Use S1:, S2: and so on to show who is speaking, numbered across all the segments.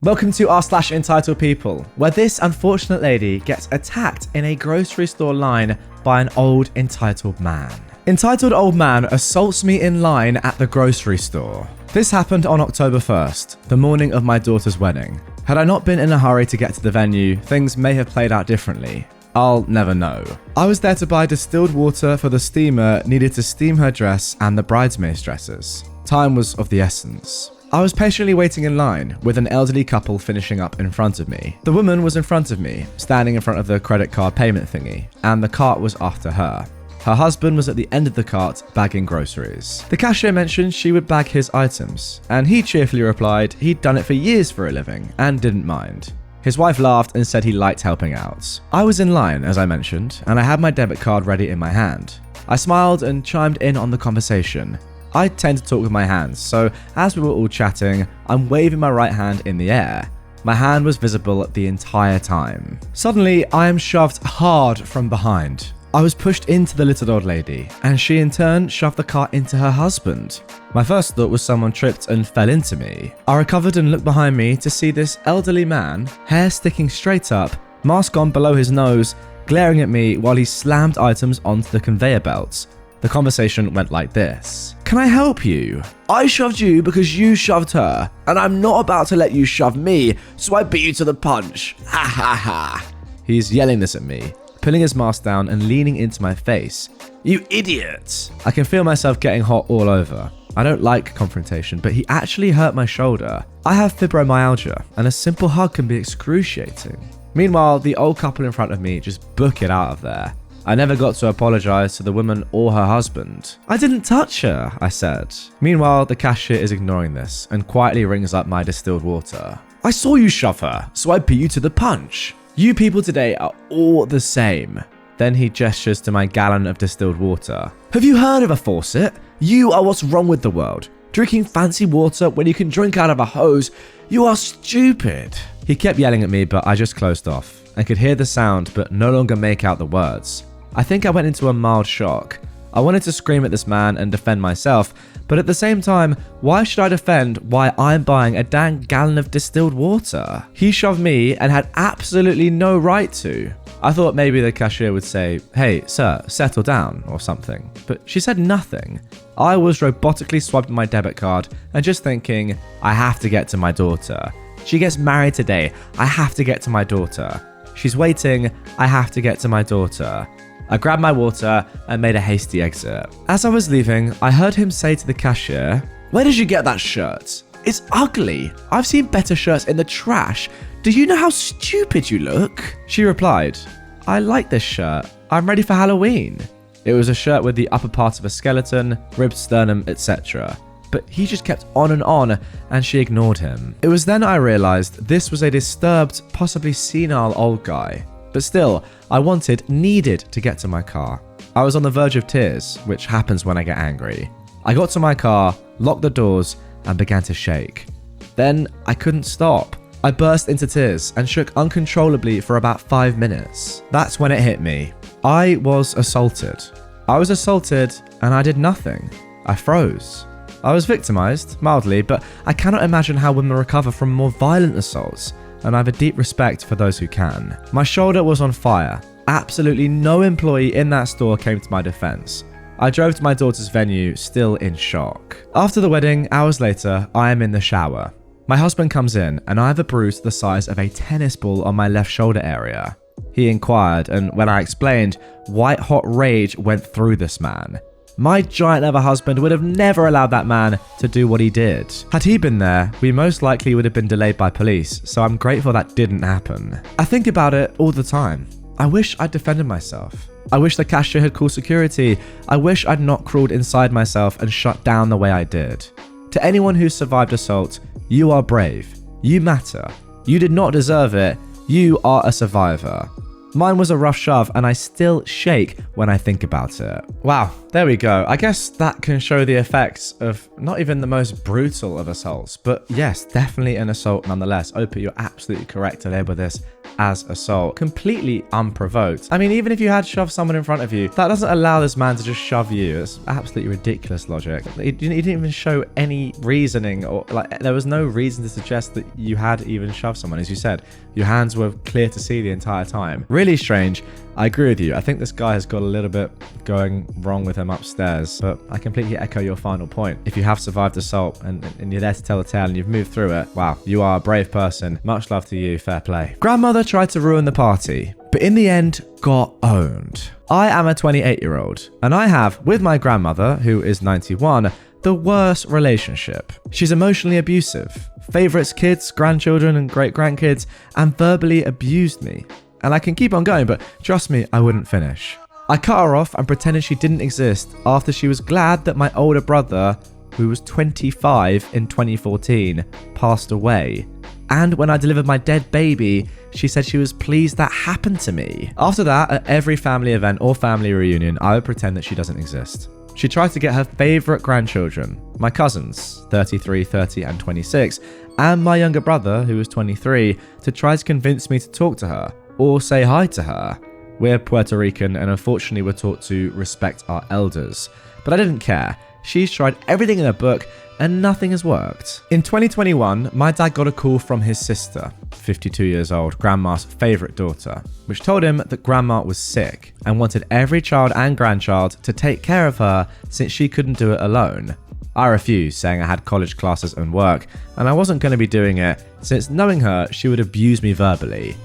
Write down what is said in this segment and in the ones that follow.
S1: Welcome to r/entitled people, where this unfortunate lady gets attacked in a grocery store line by an old entitled man. Entitled old man assaults me in line at the grocery store. This happened on October 1st, the morning of my daughter's wedding. Had I not been in a hurry to get to the venue, things may have played out differently. I'll never know. I was there to buy distilled water for the steamer needed to steam her dress and the bridesmaids' dresses. Time was of the essence. I was patiently waiting in line, with an elderly couple finishing up in front of me. The woman was in front of me, standing in front of the credit card payment thingy, and the cart was after her. Her husband was at the end of the cart, bagging groceries. The cashier mentioned she would bag his items, and he cheerfully replied he'd done it for years for a living, and didn't mind. His wife laughed and said he liked helping out. I was in line, as I mentioned, and I had my debit card ready in my hand. I smiled and chimed in on the conversation. I tend to talk with my hands, so as we were all chatting, I'm waving my right hand in the air. My hand was visible the entire time. Suddenly, I am shoved hard from behind. I was pushed into the little old lady, and she in turn shoved the cart into her husband. My first thought was someone tripped and fell into me. I recovered and looked behind me to see this elderly man, hair sticking straight up, mask on below his nose, glaring at me while he slammed items onto the conveyor belts. The conversation went like this. "Can I help you? I shoved you because you shoved her, and I'm not about to let you shove me, so I beat you to the punch. Ha ha ha." He's yelling this at me, pulling his mask down and leaning into my face. "You idiot!" I can feel myself getting hot all over. I don't like confrontation, but he actually hurt my shoulder. I have fibromyalgia, and a simple hug can be excruciating. Meanwhile, the old couple in front of me just book it out of there. I never got to apologize to the woman or her husband. "I didn't touch her," I said. Meanwhile, the cashier is ignoring this and quietly rings up my distilled water. "I saw you shove her, so I beat you to the punch. You people today are all the same." Then he gestures to my gallon of distilled water. "Have you heard of a faucet? You are what's wrong with the world. Drinking fancy water when you can drink out of a hose. You are stupid." He kept yelling at me, but I just closed off. I could hear the sound, but no longer make out the words. I think I went into a mild shock. I wanted to scream at this man and defend myself, but at the same time, why should I defend why I'm buying a dang gallon of distilled water? He shoved me and had absolutely no right to. I thought maybe the cashier would say, "Hey, sir, settle down," or something, but she said nothing. I was robotically swiping my debit card and just thinking, I have to get to my daughter. She gets married today. I have to get to my daughter. She's waiting. I have to get to my daughter. I grabbed my water and made a hasty exit. As I was leaving, I heard him say to the cashier, "Where did you get that shirt? It's ugly. I've seen better shirts in the trash. Do you know how stupid you look?" She replied, "I like this shirt. I'm ready for Halloween." It was a shirt with the upper part of a skeleton, ribbed sternum, etc. But he just kept on, and she ignored him. It was then I realized this was a disturbed, possibly senile old guy. But still, I needed to get to my car. I was on the verge of tears, which happens when I get angry. I got to my car, locked the doors, and began to shake. Then I couldn't stop. I burst into tears and shook uncontrollably for about 5 minutes. That's when it hit me. I was assaulted. I was assaulted, and I did nothing. I froze. I was victimized, mildly, but I cannot imagine how women recover from more violent assaults, and I have a deep respect for those who can. My shoulder was on fire. Absolutely no employee in that store came to my defense. I drove to my daughter's venue, still in shock. After the wedding, hours later, I am in the shower. My husband comes in, and I have a bruise the size of a tennis ball on my left shoulder area. He inquired, and when I explained, white hot rage went through this man. My giant other husband would have never allowed that man to do what he did. Had he been there, we most likely would have been delayed by police, so I'm grateful that didn't happen. I think about it all the time. I wish I'd defended myself. I wish the cashier had called security. I wish I'd not crawled inside myself and shut down the way I did. To anyone who survived assault, you are brave. You matter. You did not deserve it. You are a survivor. Mine was a rough shove, and I still shake when I think about it. Wow, there we go. I guess that can show the effects of not even the most brutal of assaults, but yes, definitely an assault nonetheless. Opie, you're absolutely correct to label this as assault, completely unprovoked. I mean, even if you had shoved someone in front of you, that doesn't allow this man to just shove you. It's absolutely ridiculous logic. He didn't even show any reasoning, or like there was no reason to suggest that you had even shoved someone. As you said, your hands were clear to see the entire time. Really strange. I agree with you. I think this guy has got a little bit going wrong with him upstairs, but I completely echo your final point. If you have survived assault and you're there to tell the tale and you've moved through it, wow, you are a brave person. Much love to you. Fair play. Grandmother tried to ruin the party, but in the end got owned. I am a 28-year-old, and I have, with my grandmother, who is 91, the worst relationship. She's emotionally abusive, favorites kids, grandchildren, and great-grandkids, and verbally abused me. And I can keep on going, but trust me, I wouldn't finish. I cut her off and pretended she didn't exist after she was glad that my older brother, who was 25 in 2014, passed away. And when I delivered my dead baby, she said she was pleased that happened to me. After that, at every family event or family reunion, I would pretend that she doesn't exist. She tried to get her favorite grandchildren, my cousins, 33, 30, and 26, and my younger brother, who was 23, to try to convince me to talk to her or say hi to her. We're Puerto Rican and unfortunately we're taught to respect our elders. But I didn't care. She's tried everything in her book and nothing has worked. In 2021, my dad got a call from his sister, 52 years old, grandma's favourite daughter, which told him that grandma was sick and wanted every child and grandchild to take care of her since she couldn't do it alone. I refused, saying I had college classes and work, and I wasn't going to be doing it since knowing her, she would abuse me verbally.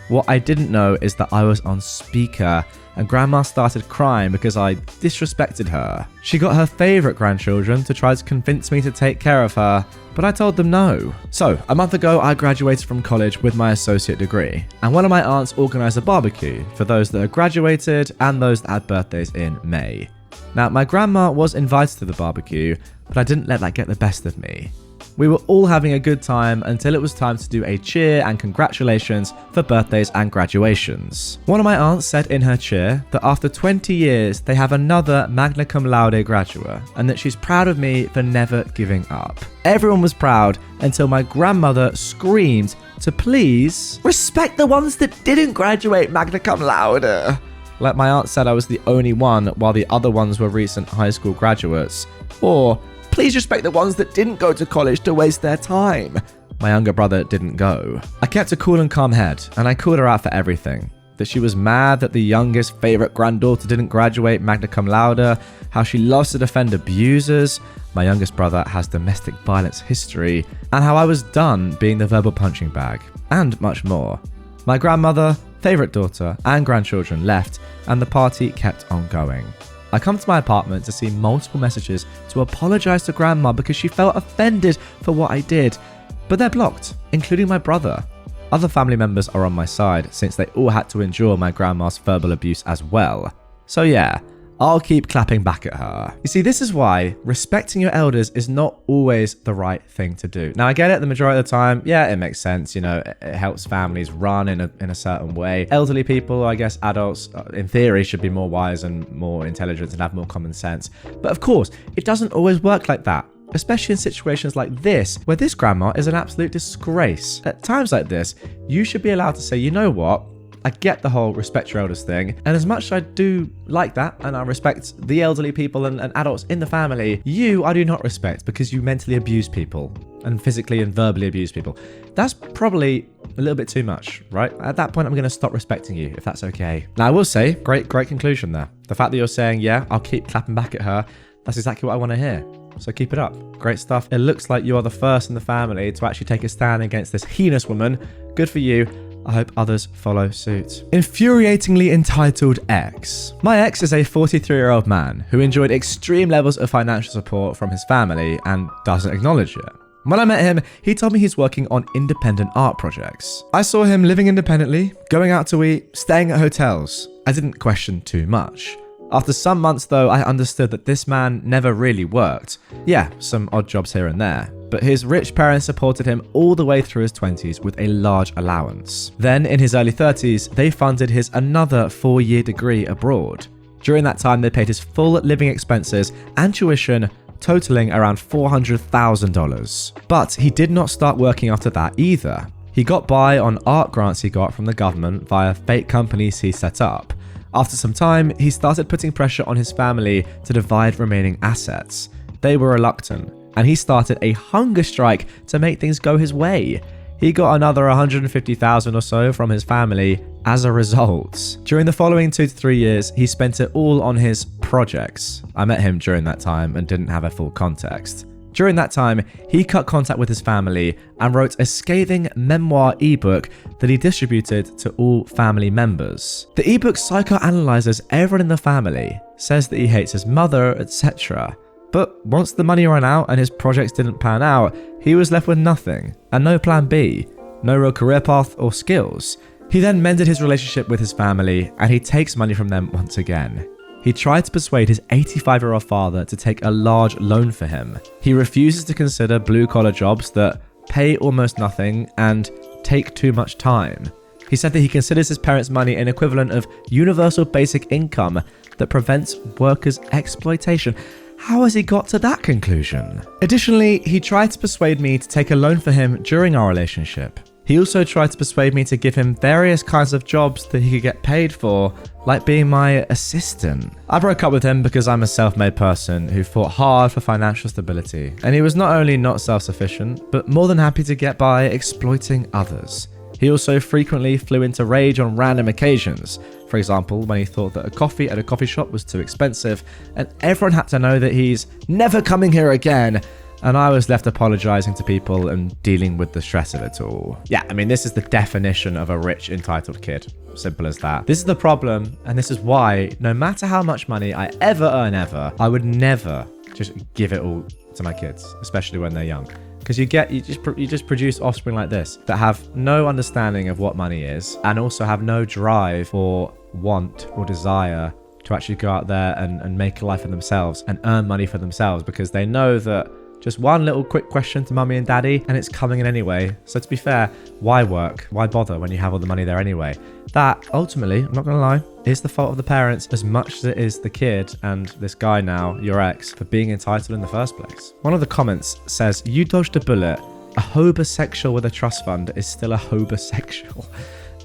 S1: What I didn't know is that I was on speaker and grandma started crying because I disrespected her. She got her favourite grandchildren to try to convince me to take care of her, but I told them no. So, a month ago I graduated from college with my associate degree, and one of my aunts organised a barbecue for those that had graduated and those that had birthdays in May. Now, my grandma was invited to the barbecue, but I didn't let that get the best of me. We were all having a good time until it was time to do a cheer and congratulations for birthdays and graduations. One of my aunts said in her cheer that after 20 years they have another magna cum laude graduate and that she's proud of me for never giving up. Everyone was proud until my grandmother screamed to please respect the ones that didn't graduate magna cum laude. Like my aunt said I was the only one while the other ones were recent high school graduates. Or please respect the ones that didn't go to college to waste their time. My younger brother didn't go. I kept a cool and calm head, and I called her out for everything. That she was mad that the youngest favourite granddaughter didn't graduate magna cum laude, how she loves to defend abusers, my youngest brother has domestic violence history, and how I was done being the verbal punching bag, and much more. My grandmother, favourite daughter, and grandchildren left, and the party kept on going. I come to my apartment to see multiple messages to apologise to grandma because she felt offended for what I did, but they're blocked, including my brother. Other family members are on my side since they all had to endure my grandma's verbal abuse as well. So yeah, I'll keep clapping back at her. You see, this is why respecting your elders is not always the right thing to do. Now, I get it the majority of the time. Yeah, it makes sense. You know, it helps families run in a certain way. Elderly people, I guess adults, in theory, should be more wise and more intelligent and have more common sense. But of course, it doesn't always work like that. Especially in situations like this, where this grandma is an absolute disgrace. At times like this, you should be allowed to say, you know what? I get the whole respect your elders thing, and as much as I do like that, and I respect the elderly people and adults in the family, you I do not respect because you mentally abuse people, and physically and verbally abuse people. That's probably a little bit too much, right? At that point, I'm going to stop respecting you, if that's okay. Now, I will say, great conclusion there. The fact that you're saying, yeah, I'll keep clapping back at her, that's exactly what I want to hear. So keep it up. Great stuff. It looks like you are the first in the family to actually take a stand against this heinous woman. Good for you. I hope others follow suit. Infuriatingly entitled ex. My ex is a 43-year-old man who enjoyed extreme levels of financial support from his family and doesn't acknowledge it. When I met him, he told me he's working on independent art projects. I saw him living independently, going out to eat, staying at hotels. I didn't question too much. After some months though, I understood that this man never really worked. Yeah, some odd jobs here and there. but his rich parents supported him all the way through his 20s with a large allowance. Then, in his early 30s, they funded his another 4-year degree abroad. During that time, they paid his full living expenses and tuition, totaling around $400,000. But he did not start working after that either. He got by on art grants he got from the government via fake companies he set up. After some time, he started putting pressure on his family to divide remaining assets. They were reluctant, and he started a hunger strike to make things go his way. He got another $150,000 or so from his family as a result. During the following 2 to 3 years, he spent it all on his projects. I met him during that time and didn't have a full context. During that time, he cut contact with his family and wrote a scathing memoir ebook that he distributed to all family members. The ebook psychoanalyzes everyone in the family, says that he hates his mother, etc. But once the money ran out and his projects didn't pan out, he was left with nothing and no plan B, no real career path or skills. He then mended his relationship with his family and he takes money from them once again. He tried to persuade his 85-year-old father to take a large loan for him. He refuses to consider blue-collar jobs that pay almost nothing and take too much time. He said that he considers his parents' money an equivalent of universal basic income that prevents workers' exploitation. How has he got to that conclusion? Additionally, he tried to persuade me to take a loan for him during our relationship. He also tried to persuade me to give him various kinds of jobs that he could get paid for, like being my assistant. I broke up with him because I'm a self-made person who fought hard for financial stability, and he was not only not self-sufficient, but more than happy to get by exploiting others. He also frequently flew into rage on random occasions. For example, when he thought that a coffee at a coffee shop was too expensive, and everyone had to know that he's never coming here again, and I was left apologizing to people and dealing with the stress of it all. Yeah, I mean, this is the definition of a rich, entitled kid. Simple as that. This is the problem, and this is why, no matter how much money I ever earn I would never just give it all to my kids, especially when they're young. Because you just produce offspring like this that have no understanding of what money is and also have no drive or want or desire to actually go out there and make a life for themselves and earn money for themselves, because they know that just one little quick question to mummy and daddy and it's coming in anyway. So to be fair, why work? Why bother when you have all the money there anyway? That ultimately, I'm not gonna lie, is the fault of the parents as much as it is the kid and this guy now, your ex, for being entitled in the first place. One of the comments says, "You dodged a bullet. A hobosexual with a trust fund is still a hobosexual.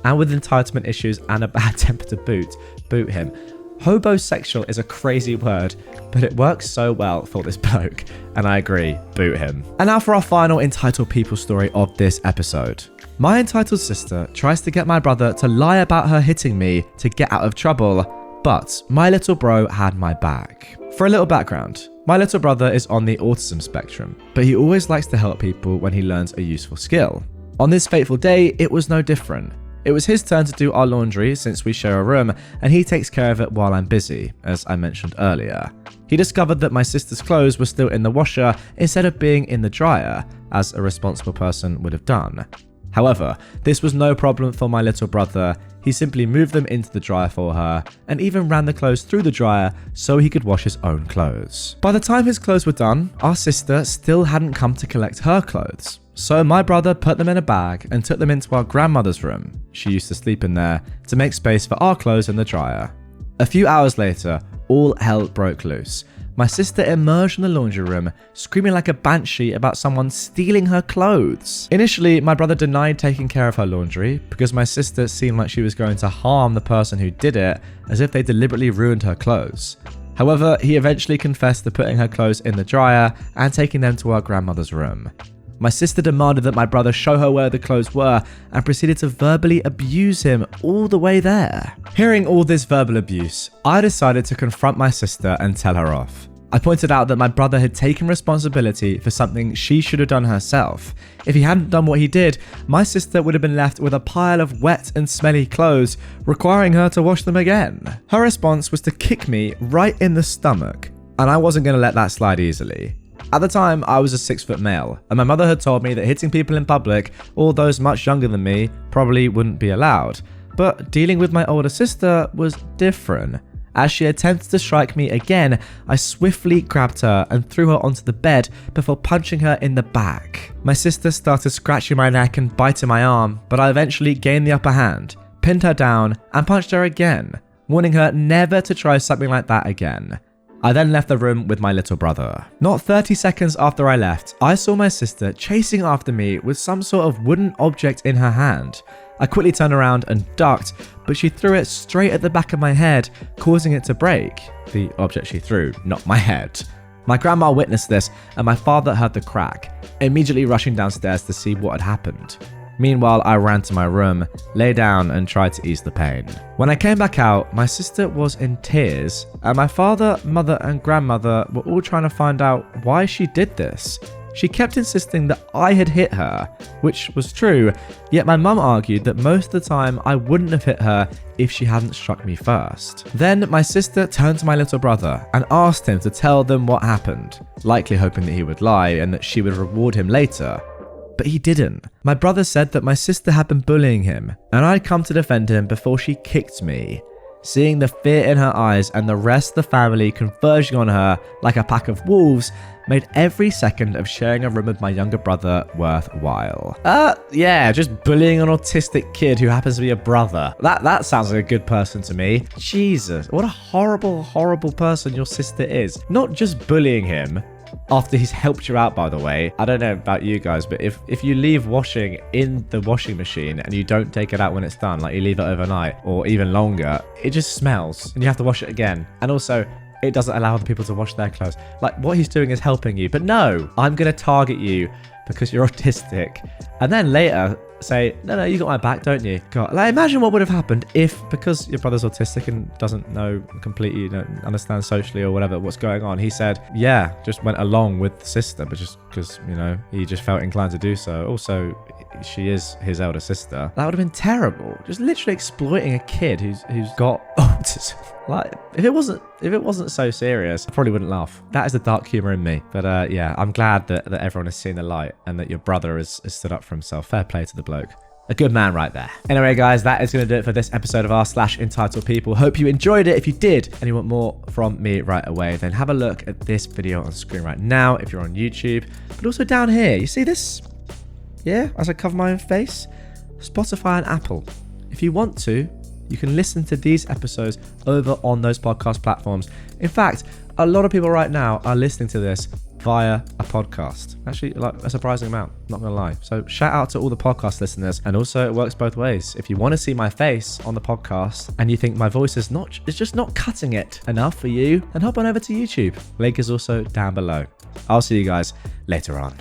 S1: And with entitlement issues and a bad temper to boot him." Hobosexual is a crazy word, but it works so well for this bloke, and I agree, boot him. And now for our final entitled people story of this episode. My entitled sister tries to get my brother to lie about her hitting me to get out of trouble, but my little bro had my back. For a little background, my little brother is on the autism spectrum, but he always likes to help people when he learns a useful skill. On this fateful day, it was no different. It was his turn to do our laundry since we share a room, and he takes care of it while I'm busy, as I mentioned earlier. He discovered that my sister's clothes were still in the washer instead of being in the dryer, as a responsible person would have done. However, this was no problem for my little brother. He simply moved them into the dryer for her, and even ran the clothes through the dryer so he could wash his own clothes. By the time his clothes were done, our sister still hadn't come to collect her clothes. So my brother put them in a bag and took them into our grandmother's room, she used to sleep in there, to make space for our clothes in the dryer. A few hours later, all hell broke loose. My sister emerged from the laundry room, screaming like a banshee about someone stealing her clothes. Initially, my brother denied taking care of her laundry because my sister seemed like she was going to harm the person who did it, as if they deliberately ruined her clothes. However, he eventually confessed to putting her clothes in the dryer and taking them to our grandmother's room. My sister demanded that my brother show her where the clothes were and proceeded to verbally abuse him all the way there. Hearing all this verbal abuse, I decided to confront my sister and tell her off. I pointed out that my brother had taken responsibility for something she should have done herself. If he hadn't done what he did, my sister would have been left with a pile of wet and smelly clothes, requiring her to wash them again. Her response was to kick me right in the stomach, and I wasn't going to let that slide easily. At the time, I was a 6-foot male, and my mother had told me that hitting people in public, or those much younger than me, probably wouldn't be allowed. But dealing with my older sister was different, As she attempted to strike me again, I swiftly grabbed her and threw her onto the bed before punching her in the back. My sister started scratching my neck and biting my arm, but I eventually gained the upper hand, pinned her down, and punched her again, warning her never to try something like that again. I then left the room with my little brother. Not 30 seconds after I left, I saw my sister chasing after me with some sort of wooden object in her hand. I quickly turned around and ducked, but she threw it straight at the back of my head, causing it to break. The object she threw, not my head. My grandma witnessed this, and my father heard the crack, immediately rushing downstairs to see what had happened. Meanwhile, I ran to my room, lay down, and tried to ease the pain. When I came back out, my sister was in tears, and my father, mother, and grandmother were all trying to find out why she did this. She kept insisting that I had hit her, which was true, yet my mum argued that most of the time I wouldn't have hit her if she hadn't struck me first. Then my sister turned to my little brother and asked him to tell them what happened, likely hoping that he would lie and that she would reward him later. But he didn't. My brother said that my sister had been bullying him, and I'd come to defend him before she kicked me. Seeing the fear in her eyes and the rest of the family converging on her like a pack of wolves made every second of sharing a room with my younger brother worthwhile. Yeah, just bullying an autistic kid who happens to be a brother. That sounds like a good person to me. Jesus, what a horrible, horrible person your sister is. Not just bullying him, after he's helped you out, by the way. I don't know about you guys, but if you leave washing in the washing machine and you don't take it out when it's done, like you leave it overnight or even longer, it just smells and you have to wash it again. And also, it doesn't allow other people to wash their clothes. Like, what he's doing is helping you. But no, I'm going to target you because you're autistic. And then later say, no, you got my back, don't you? God, like, imagine what would have happened if, because your brother's autistic and doesn't know completely, understand socially or whatever what's going on, he said, yeah, just went along with the sister, but just because, he just felt inclined to do so. Also, she is his elder sister. That would have been terrible. Just literally exploiting a kid who's got autism. Like, if it wasn't so serious, I probably wouldn't laugh. That is the dark humor in me. But yeah, I'm glad that everyone has seen the light and that your brother has stood up for himself. Fair play to the bloke. A good man right there. Anyway, guys, that is going to do it for this episode of r/EntitledPeople. Hope you enjoyed it. If you did and you want more from me right away, then have a look at this video on screen right now if you're on YouTube. But also down here, you see this? Yeah, as I cover my own face. Spotify and Apple. If you want to, you can listen to these episodes over on those podcast platforms. In fact, a lot of people right now are listening to this via a podcast. Actually, like a surprising amount, not gonna lie. So shout out to all the podcast listeners. And also it works both ways. If you want to see my face on the podcast and you think my voice is just not cutting it enough for you, then hop on over to YouTube. Link is also down below. I'll see you guys later on.